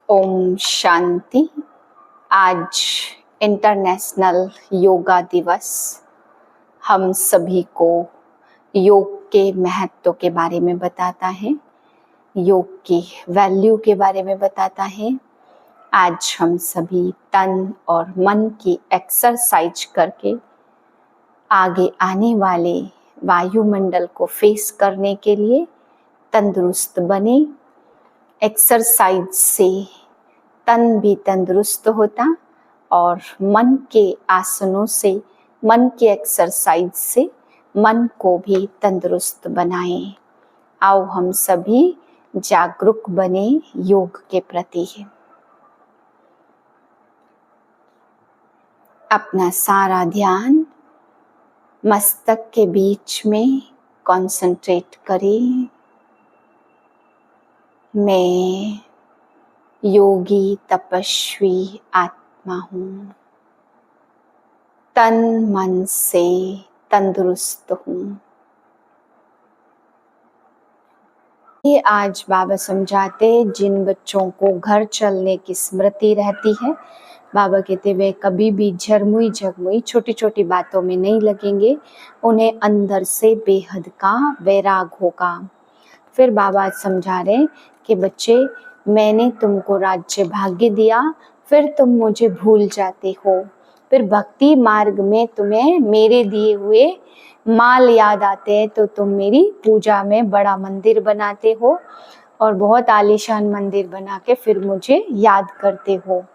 ओम शांति। आज international yoga दिवस हम सभी को योग के महत्व के बारे में बताता है, योग की वैल्यू के बारे में बताता है। आज हम सभी तन और मन की एक्सरसाइज करके आगे आने वाले वायुमंडल को फेस करने के लिए तंदुरुस्त बने। एक्सरसाइज से तन भी तंदुरुस्त होता और मन के आसनों से, मन के एक्सरसाइज से मन को भी तंदुरुस्त बनाएं। आओ हम सभी जागरूक बने योग के प्रति। अपना सारा ध्यान मस्तक के बीच में कंसंट्रेट करें। मैं योगी तपस्वी आत्मा हूँ, तन मन से तंदुरुस्त हूँ। ये आज बाबा समझाते, जिन बच्चों को घर चलने की स्मृति रहती है, बाबा कहते वे कभी भी झरमुई झगमुई छोटी छोटी बातों में नहीं लगेंगे, उन्हें अंदर से बेहद का वैराग होगा। फिर बाबा समझा रहे कि बच्चे, मैंने तुमको राज्य भाग्य दिया, फिर तुम मुझे भूल जाते हो। फिर भक्ति मार्ग में तुम्हें मेरे दिए हुए माल याद आते हैं, तो तुम मेरी पूजा में बड़ा मंदिर बनाते हो और बहुत आलीशान मंदिर बना के फिर मुझे याद करते हो।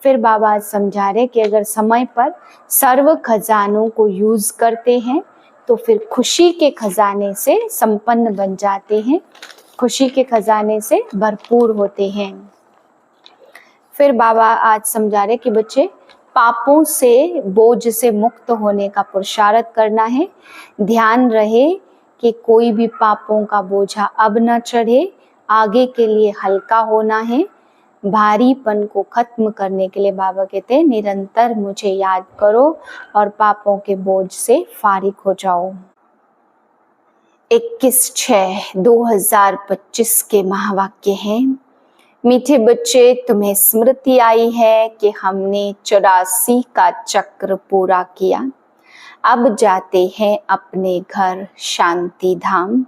फिर बाबा समझा रहे कि अगर समय पर सर्व खजानों को यूज करते हैं तो फिर खुशी के खजाने से संपन्न बन जाते हैं, खुशी के खजाने से भरपूर होते हैं। फिर बाबा आज समझा रहे कि बच्चे, पापों से, बोझ से मुक्त होने का पुरुषार्थ करना है। ध्यान रहे कि कोई भी पापों का बोझा अब न चढ़े, आगे के लिए हल्का होना है। भारीपन को खत्म करने के लिए बाबा कहते हैं, निरंतर मुझे याद करो और पापों के बोझ से फारिग हो जाओ। 21/6/2025 के महावाक्य हैं। मीठे बच्चे, तुम्हें स्मृति आई है कि हमने 84 का चक्र पूरा किया। अब जाते हैं अपने घर शांति धाम।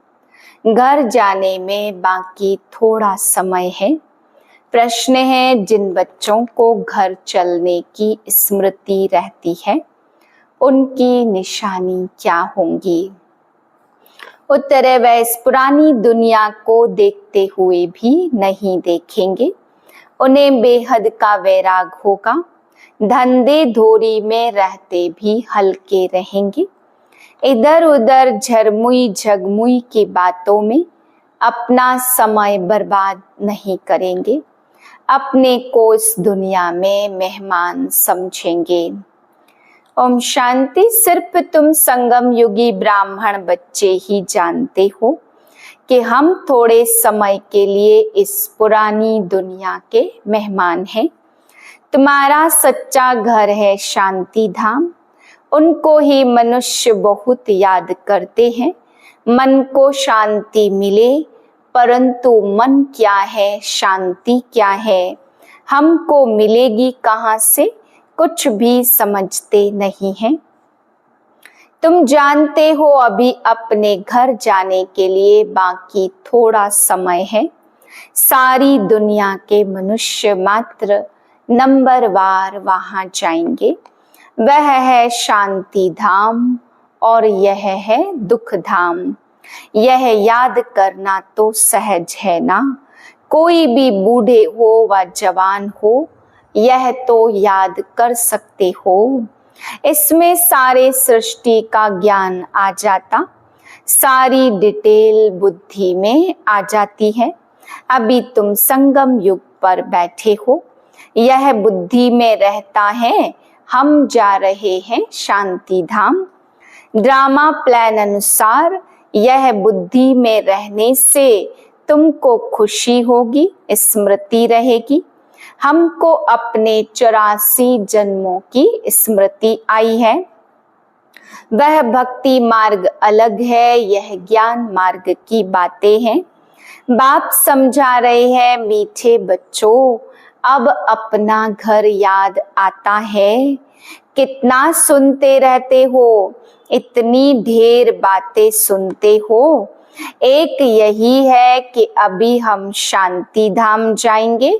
घर जाने में बाकी थोड़ा समय है। प्रश्न है, जिन बच्चों को घर चलने की स्मृति रहती है उनकी निशानी क्या होंगी? उत्तर है, वह इस पुरानी दुनिया को देखते हुए भी नहीं देखेंगे। उन्हें बेहद का वैराग होगा। धंधे धोरी में रहते भी हल्के रहेंगे। इधर उधर झरमुई झगमुई की बातों में अपना समय बर्बाद नहीं करेंगे। अपने को इस दुनिया में मेहमान समझेंगे। ओम शांति। सिर्फ तुम संगम युगी ब्राह्मण बच्चे ही जानते हो कि हम थोड़े समय के लिए इस पुरानी दुनिया के मेहमान हैं। तुम्हारा सच्चा घर है शांति धाम। उनको ही मनुष्य बहुत याद करते हैं। मन को शांति मिले, परंतु मन क्या है, शांति क्या है, हमको मिलेगी कहाँ से, कुछ भी समझते नहीं हैं। तुम जानते हो अभी अपने घर जाने के लिए बाकी थोड़ा समय है। सारी दुनिया के मनुष्य मात्र नंबरवार वहां जाएंगे। वह है शांति धाम और यह है दुख धाम। यह याद करना तो सहज है ना। कोई भी बूढ़े हो व जवान हो, यह तो याद कर सकते हो। इसमें सारे सृष्टि का ज्ञान आ जाता, सारी डिटेल बुद्धि में आ जाती है। अभी तुम संगम युग पर बैठे हो, यह बुद्धि में रहता है। हम जा रहे हैं शांति धाम। ड्रामा प्लान अनुसार यह बुद्धि में रहने से तुमको खुशी होगी, स्मृति रहेगी। हमको अपने 84 जन्मों की स्मृति आई है। वह भक्ति मार्ग अलग है, यह ज्ञान मार्ग की बातें हैं। बाप समझा रहे हैं, मीठे बच्चों अब अपना घर याद आता है। कितना सुनते रहते हो, इतनी ढेर बातें सुनते हो। एक यही है कि अभी हम शांति धाम जाएंगे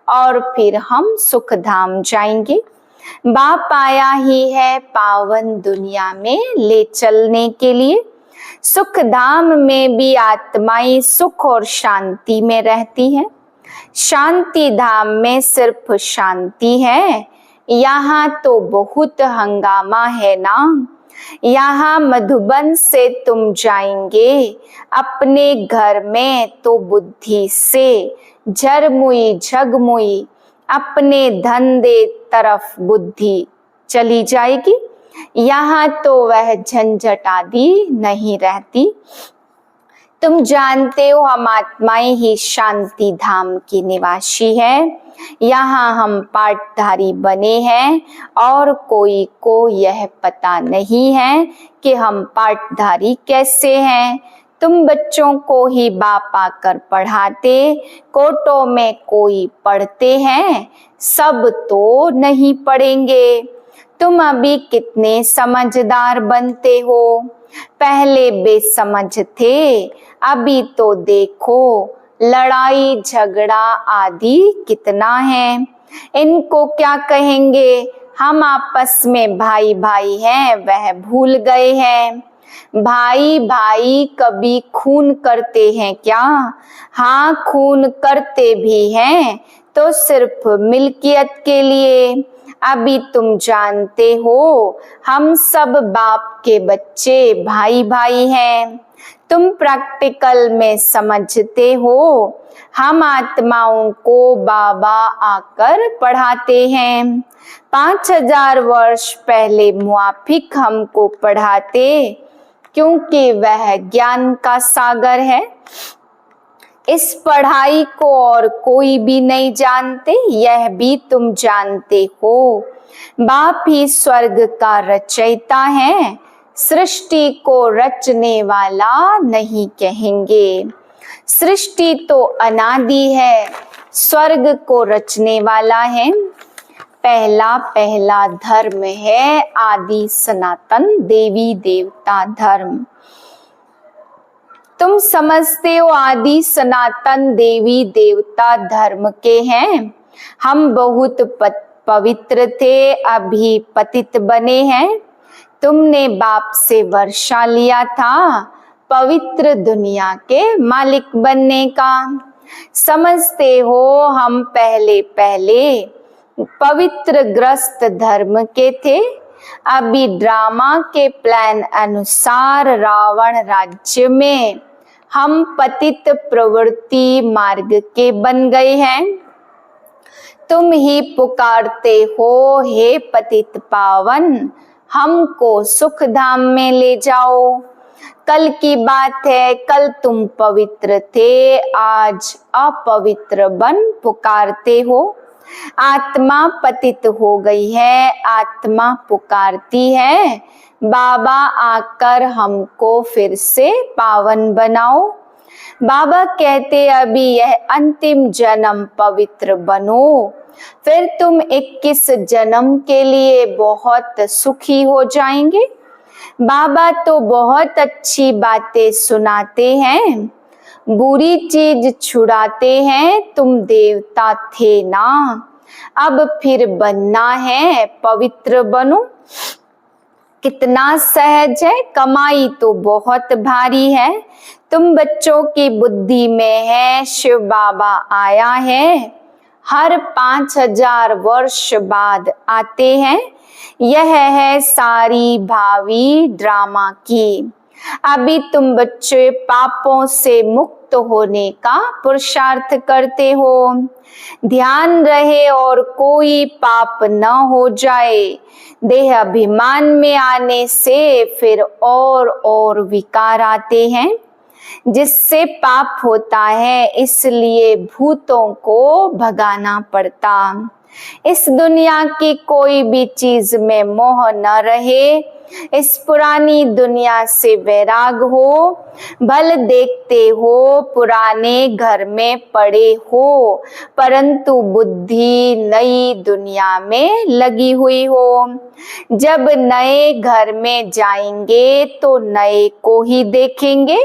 और फिर हम सुख धाम जाएंगे। बाप आया ही है पावन दुनिया में ले चलने के लिए। सुख धाम में भी आत्माएं सुख और शांति में रहती हैं। शांति धाम में सिर्फ शांति है। यहाँ तो बहुत हंगामा है ना। यहाँ मधुबन से तुम जाएंगे अपने घर में तो बुद्धि से झरमुई झगमुई अपने धंधे तरफ बुद्धि चली जाएगी। यहाँ तो वह झंझट आदि नहीं रहती। तुम जानते हो हम आत्माएं ही शांति धाम की निवासी है। यहाँ हम पाठधारी बने हैं और कोई को यह पता नहीं है कि हम पाठधारी कैसे हैं। तुम बच्चों को ही बाप आकर पढ़ाते, कोटों में कोई पढ़ते हैं, सब तो नहीं पढ़ेंगे। तुम अभी कितने समझदार बनते हो। पहले बेसमझ थे, अभी तो देखो लड़ाई झगड़ा आदि कितना है। इनको क्या कहेंगे, हम आपस में भाई भाई हैं वह भूल गए हैं। भाई भाई कभी खून करते हैं क्या? हाँ खून करते भी हैं तो सिर्फ मिल्कियत के लिए। अभी तुम जानते हो हम सब बाप के बच्चे भाई भाई हैं। तुम प्रैक्टिकल में समझते हो। हम आत्माओं को बाबा आकर पढ़ाते हैं। 5000 वर्ष पहले मुआफिक हमको पढ़ाते, क्योंकि वह ज्ञान का सागर है। इस पढ़ाई को और कोई भी नहीं जानते, यह भी तुम जानते हो। बाप ही स्वर्ग का रचयिता है, सृष्टि को रचने वाला नहीं कहेंगे। सृष्टि तो अनादि है, स्वर्ग को रचने वाला है। पहला पहला धर्म है आदि सनातन देवी देवता धर्म। तुम समझते हो आदि सनातन देवी देवता धर्म के हैं। हम बहुत पवित्र थे, अभी पतित बने हैं। तुमने बाप से वर्षा लिया था पवित्र दुनिया के मालिक बनने का। समझते हो हम पहले पहले पवित्र ग्रस्त धर्म के थे। अभी ड्रामा के प्लान अनुसार रावण राज्य में हम पतित प्रवृत्ति मार्ग के बन गए हैं। तुम ही पुकारते हो, हे पतित पावन हमको सुख धाम में ले जाओ। कल की बात है, कल तुम पवित्र थे, आज अपवित्र बन पुकारते हो। आत्मा पतित हो गई है, आत्मा पुकारती है, बाबा आकर हमको फिर से पावन बनाओ। बाबा कहते अभी यह अंतिम जन्म पवित्र बनो, फिर तुम 21 जन्म के लिए बहुत सुखी हो जाएंगे। बाबा तो बहुत अच्छी बातें सुनाते हैं, बुरी चीज छुड़ाते हैं। तुम देवता थे ना, अब फिर बनना है, पवित्र बनो। कितना सहज है, कमाई तो बहुत भारी है। तुम बच्चों की बुद्धि में है, शिव बाबा आया है, हर 5000 वर्ष बाद आते हैं। यह है सारी भावी ड्रामा की। अभी तुम बच्चे पापों से मुक्त होने का पुरुषार्थ करते हो। ध्यान रहे और कोई पाप न हो जाए। देह अभिमान में आने से फिर और विकार आते हैं। जिससे पाप होता है, इसलिए भूतों को भगाना पड़ता। इस दुनिया की कोई भी चीज में मोह न रहे, इस पुरानी दुनिया से वैराग हो। भल देखते हो पुराने घर में पड़े हो, परंतु बुद्धि नई दुनिया में लगी हुई हो। जब नए घर में जाएंगे तो नए को ही देखेंगे।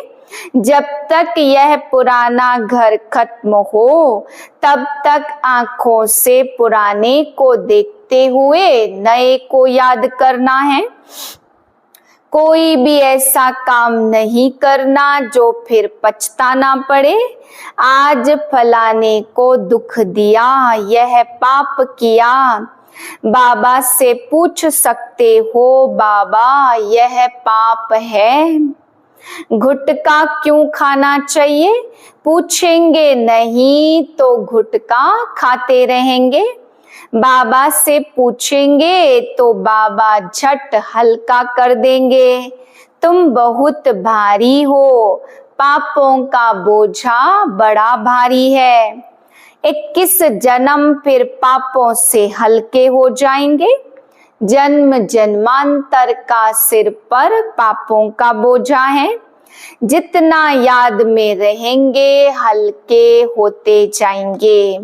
जब तक यह पुराना घर खत्म हो, तब तक आंखों से पुराने को देखते हुए नए को याद करना है। कोई भी ऐसा काम नहीं करना जो फिर पछताना पड़े। आज फलाने को दुख दिया, यह पाप किया। बाबा से पूछ सकते हो, बाबा यह पाप है, गुटखा क्यों खाना चाहिए? पूछेंगे नहीं तो गुटखा खाते रहेंगे। बाबा से पूछेंगे तो बाबा झट हल्का कर देंगे। तुम बहुत भारी हो, पापों का बोझा बड़ा भारी है। 21 जन्म फिर पापों से हल्के हो जाएंगे। जन्म जन्मांतर का सिर पर पापों का बोझा है। जितना याद में रहेंगे, हल्के होते जाएंगे।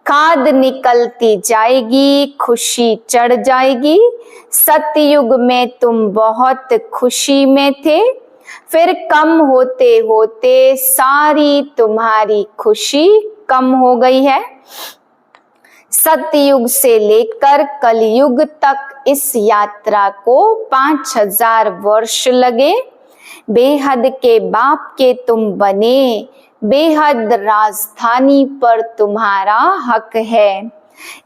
खाद निकलती जाएगी, खुशी चढ़ जाएगी। सतयुग में तुम बहुत खुशी में थे, फिर कम होते होते सारी तुम्हारी खुशी कम हो गई है। सतयुग से लेकर कलयुग तक इस यात्रा को 5000 वर्ष लगे। बेहद के बाप के तुम बने, बेहद राजधानी पर तुम्हारा हक है।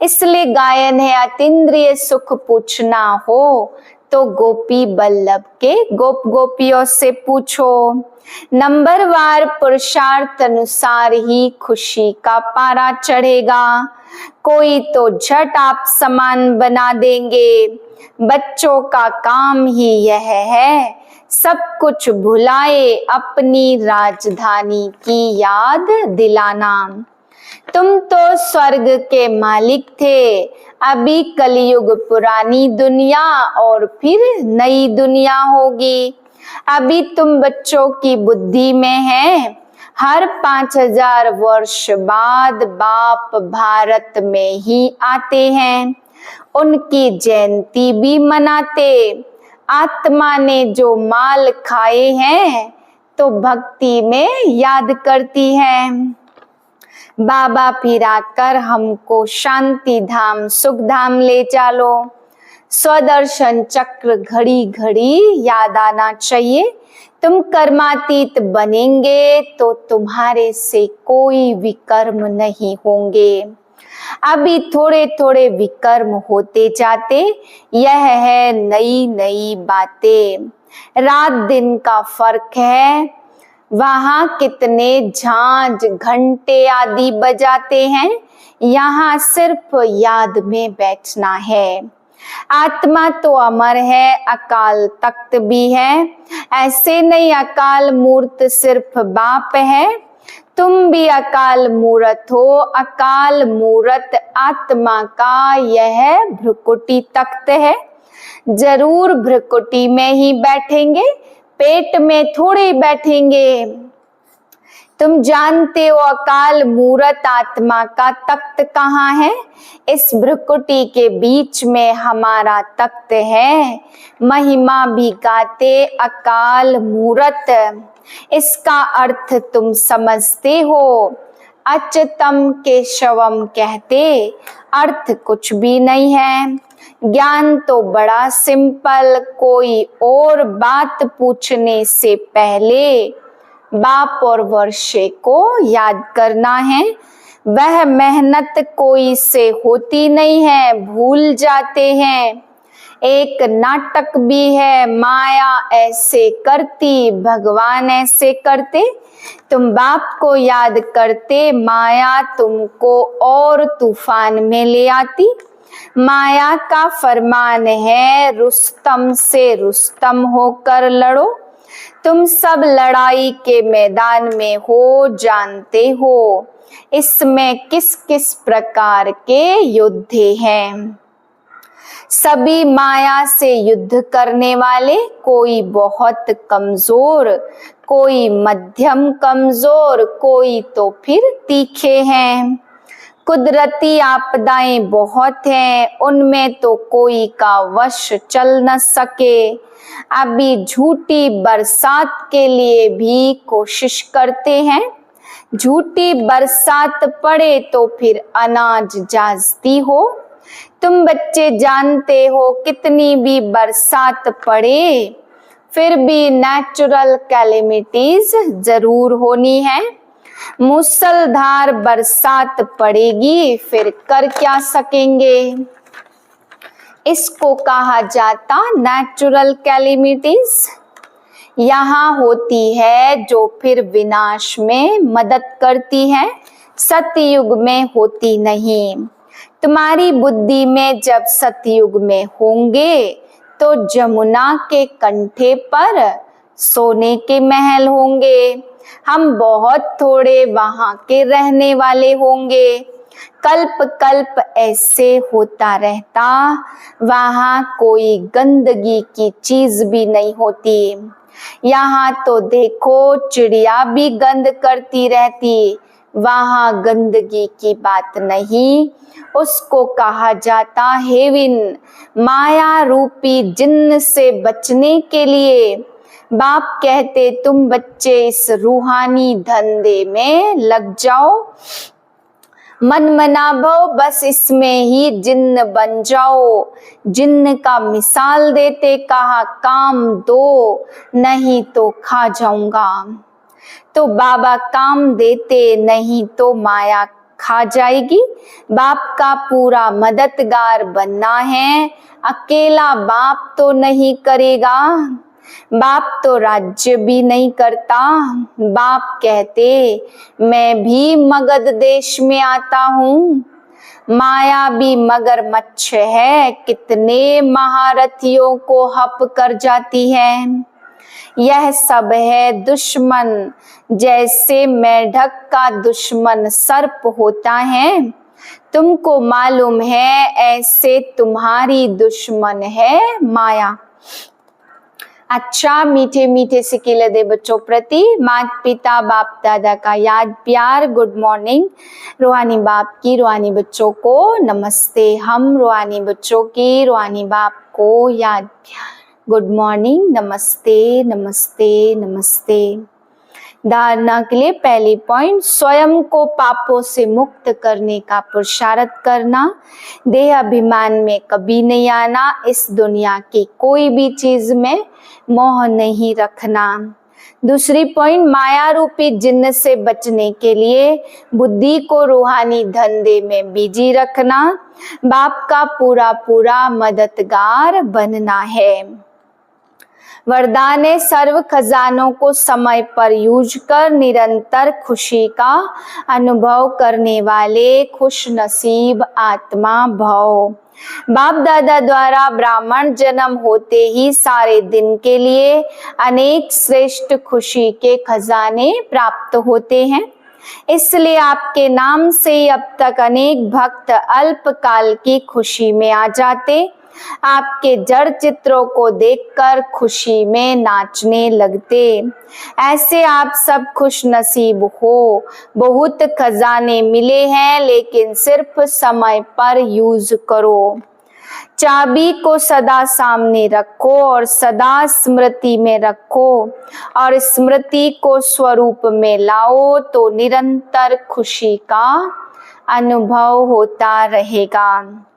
इसलिए गायन है, अतीन्द्रिय सुख पूछना हो तो गोपी बल्लभ के गोप गोपियों से पूछो। नंबरवार पुरुषार्थ अनुसार ही खुशी का पारा चढ़ेगा। कोई तो झट आप समान बना देंगे। बच्चों का काम ही यह है, सब कुछ भुलाए, अपनी राजधानी की याद दिलाना। तुम तो स्वर्ग के मालिक थे, अभी कलयुग पुरानी दुनिया और फिर नई दुनिया होगी। अभी तुम बच्चों की बुद्धि में है। हर 5000 वर्ष बाद बाप भारत में ही आते हैं, उनकी जयंती भी मनाते। आत्मा ने जो माल खाए हैं तो भक्ति में याद करती है। बाबा फिर आकर हमको शांति धाम सुख धाम ले चलो। स्वदर्शन चक्र घड़ी घड़ी याद आना चाहिए। तुम कर्मातीत बनेंगे तो तुम्हारे से कोई विकर्म नहीं होंगे। अभी थोड़े थोड़े विकर्म होते जाते, यह है नई नई बातें। रात दिन का फर्क है। वहां कितने झांझ घंटे आदि बजाते हैं, यहाँ सिर्फ याद में बैठना है। आत्मा तो अमर है, अकाल तख्त भी है। ऐसे नहीं अकाल मूर्त सिर्फ बाप है, तुम भी अकाल मूरत हो। अकाल मूरत आत्मा का यह भ्रुकुटी तख्त है। जरूर भ्रुकुटी में ही बैठेंगे, पेट में थोड़े बैठेंगे। तुम जानते हो अकाल मूरत आत्मा का तख्त कहाँ है? इस भ्रुकुटी के बीच में हमारा तख्त है। महिमा भी गाते अकाल मूरत, इसका अर्थ तुम समझते हो। अच्युतम केशवम कहते अर्थ कुछ भी नहीं है। ज्ञान तो बड़ा सिंपल, कोई और बात पूछने से पहले बाप और वर्षे को याद करना है। वह मेहनत कोई से होती नहीं है, भूल जाते हैं। एक नाटक भी है, माया ऐसे करती, भगवान ऐसे करते। तुम बाप को याद करते, माया तुमको और तूफान में ले आती। माया का फरमान है, रुस्तम से रुस्तम होकर लड़ो। तुम सब लड़ाई के मैदान में हो, जानते हो इसमें किस किस प्रकार के योद्धे हैं। सभी माया से युद्ध करने वाले, कोई बहुत कमजोर, कोई मध्यम कमजोर, कोई तो फिर तीखे हैं। कुदरती आपदाएं बहुत हैं, उनमें तो कोई का वश चल न सके। अभी झूठी बरसात के लिए भी कोशिश करते हैं। झूठी बरसात पड़े तो फिर अनाज जाजती हो। तुम बच्चे जानते हो कितनी भी बरसात पड़े फिर भी नेचुरल कैलेमिटीज जरूर होनी है। मूसलधार बरसात पड़ेगी, फिर कर क्या सकेंगे। इसको कहा जाता नेचुरल कैलेमिटीज। यहाँ होती है जो फिर विनाश में मदद करती है, सतयुग में होती नहीं। तुम्हारी बुद्धि में जब सतयुग में होंगे तो जमुना के कंठे पर सोने के महल होंगे। हम बहुत थोड़े वहां के रहने वाले होंगे। कल्प कल्प ऐसे होता रहता, वहां कोई गंदगी की चीज भी नहीं होती। यहाँ तो देखो चिड़िया भी गंद करती रहती, वहां गंदगी की बात नहीं। उसको कहा जाता हेविन। माया रूपी जिन्न से बचने के लिए बाप कहते तुम बच्चे इस रूहानी धंधे में लग जाओ। मन मना भो, बस इसमें ही जिन्न बन जाओ। जिन्न का मिसाल देते कहा काम दो, नहीं तो खा जाऊंगा। तो बाबा काम देते, नहीं तो माया खा जाएगी। बाप का पूरा मददगार बनना है, अकेला बाप तो नहीं करेगा। बाप तो राज्य भी नहीं करता। बाप कहते मैं भी मगध देश में आता हूँ। माया भी मगरमच्छ है, कितने महारथियों को हप कर जाती है। यह सब है दुश्मन, जैसे मेढक का दुश्मन सर्प होता है। तुमको मालूम है ऐसे तुम्हारी दुश्मन है माया। अच्छा मीठे मीठे सिक्के दे बच्चों प्रति माता पिता बाप दादा का याद प्यार गुड मॉर्निंग। रूहानी बाप की रूहानी बच्चों को नमस्ते। हम रूहानी बच्चों की रूहानी बाप को याद प्यार गुड मॉर्निंग, नमस्ते नमस्ते नमस्ते। धारणा के लिए पहली पॉइंट, स्वयं को पापों से मुक्त करने का पुरुषार्थ करना। देह अभिमान में कभी नहीं आना। इस दुनिया की कोई भी चीज में मोह नहीं रखना। दूसरी पॉइंट, माया रूपी जिन्न से बचने के लिए बुद्धि को रूहानी धंधे में बिजी रखना। बाप का पूरा पूरा मददगार बनना है। वरदान सर्व खजानों को समय पर यूज कर निरंतर खुशी का अनुभव करने वाले खुश नसीब आत्मा भव। बाप दादा द्वारा ब्राह्मण जन्म होते ही सारे दिन के लिए अनेक श्रेष्ठ खुशी के खजाने प्राप्त होते हैं। इसलिए आपके नाम से अब तक अनेक भक्त अल्पकाल की खुशी में आ जाते। आपके जड़ चित्रों को देखकर खुशी में नाचने लगते। ऐसे आप सब खुश नसीब हो। बहुत खजाने मिले हैं, लेकिन सिर्फ समय पर यूज करो। चाबी को सदा सामने रखो और सदा स्मृति में रखो और स्मृति को स्वरूप में लाओ तो निरंतर खुशी का अनुभव होता रहेगा।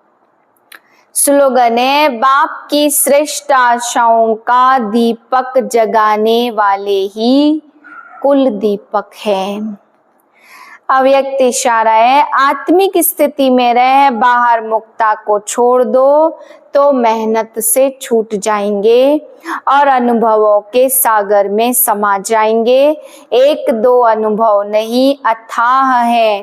स्लोगन है, बाप की श्रेष्ठ आशाओं का दीपक जगाने वाले ही कुल दीपक है। अव्यक्त इशारा है, आत्मिक स्थिति में रह बाहर मुक्ता को छोड़ दो तो मेहनत से छूट जाएंगे और अनुभवों के सागर में समा जाएंगे। एक दो अनुभव नहीं, अथाह है।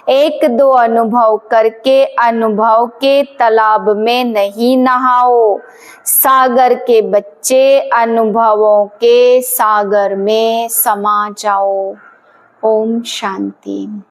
एक दो अनुभव करके अनुभव के तालाब में नहीं नहाओ। सागर के बच्चे अनुभवों के सागर में समा जाओ। ओम शांति।